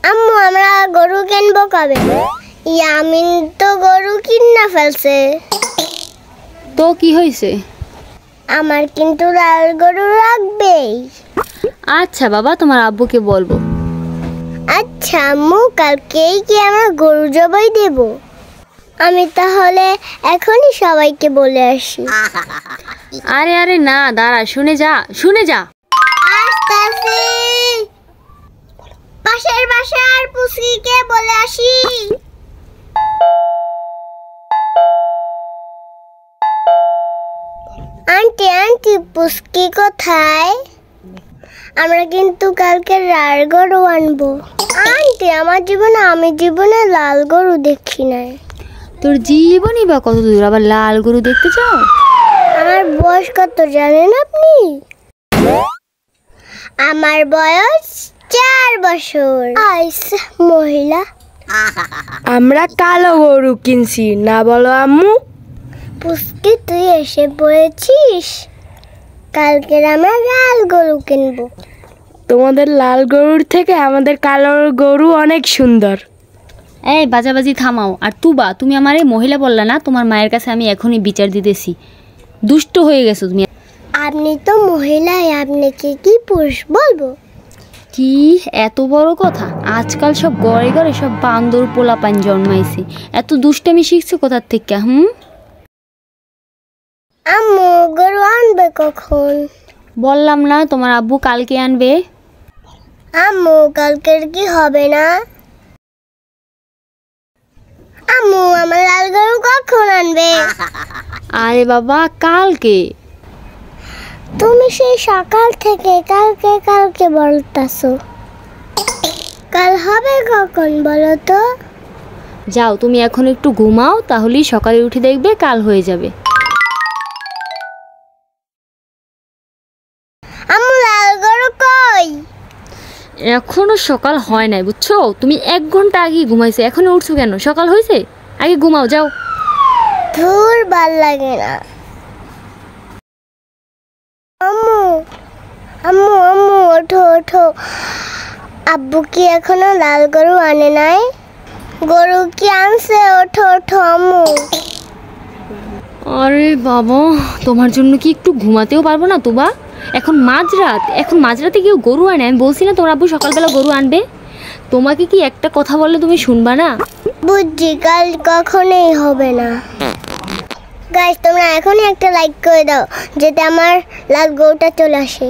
আম্মু আমরা গরু কিনবো কবে? ইয়ামিন তো গরু কিনা ফেলছে। তো কি হয়েছে? আমার কিন্তু লাল গরু লাগবেই। আচ্ছা বাবা, তোমার আব্বুকে বলবো। আচ্ছা আম্মু, কালকেই কি আমরা গরু জবাই দেব? আমি তাহলে এখনই সবাইকে বলে আসি। আরে আরে না, দাঁড়া, শুনে যা। আসতেছি। পাশের বাসার পুচকিকে বলে আসি। আন্টি আন্টি, পুচকি কোথায়? আমরা কিন্তু কালকে লাল গরু আনবো। আন্টি আমি জীবনে লাল গরু দেখি নাই। তোর জীবনই বা কত দূর, আবার লাল গরু দেখতে চাও? আমার বয়স কত জানেন আপনি? আমার বয়স 4 বছর। মহিলা। আমরা কালো গরু কিনছি না, বলো আম্মু? পুষ্টি, তুই এসে পড়েছিস। কালকে আমরা লাল গরু কিনবো। তোমাদের লাল গরুর থেকে আমাদের কালো গরু অনেক সুন্দর। এই বাজাবাজি থামাও। আর তুবা, তুমি আমারে মহিলা বললা না? তোমার মায়ের কাছে আমি এখনই বিচার দিতেছি। দুষ্ট হয়ে গেছো তুমি। আপনি তো মহিলাই, আপনাকে কি পুরুষ বলবো? কি এত বড় কথা? আজকাল সব ঘরে ঘরে সব বান্দর পোলাপান জন্মাইছে। এত দুষ্টামি শিখছে কোথার থেকে? আম্মু গরু আনবে কখন? বললাম না, তোমার আব্বু কালকে আনবে। আম্মু কালকের কি হবে না? আম্মু আমার লাল গরু কখন আনবে? আরে বাবা, কালকে। তুমি সেই সকাল থেকে কালকে বলতাছো। কাল হবে কখন বলো তো? যাও, তুমি এখন একটু ঘুমাও, তাহলেই সকালে উঠে দেখবে কাল হয়ে যাবে। আম্মু লাল গরু কই? এখনো সকাল হয় নাই, বুঝছো? তুমি 1 ঘন্টা আগে ঘুমাইছো, এখনো উঠছো কেন? সকাল হয়েছে? আগে ঘুমাও, যাও। ধুর, ভাল লাগে না। আম্মু আম্মু আম্মু, ওঠো। আব্বু কি এখনো লাল গরু আনে নাই? গরু কি আনছে? ওঠো আম্মু। আরে বাবা, তোমার জন্য কি একটু ঘুমাতেও পারবো না তুবা? এখন মাঝরাতে কেউ গরু আনে? আমি বলছি না তোমার আব্বু সকালবেলা গরু আনবে? তোমাকে কি একটা কথা বললে তুমি শুনবা না? বুঝছি, কাল কখনোই হবে না। গাইস, তোমরা এখনই একটা লাইক করে দাও যাতে আমার লাল গরুটা চলে আসে।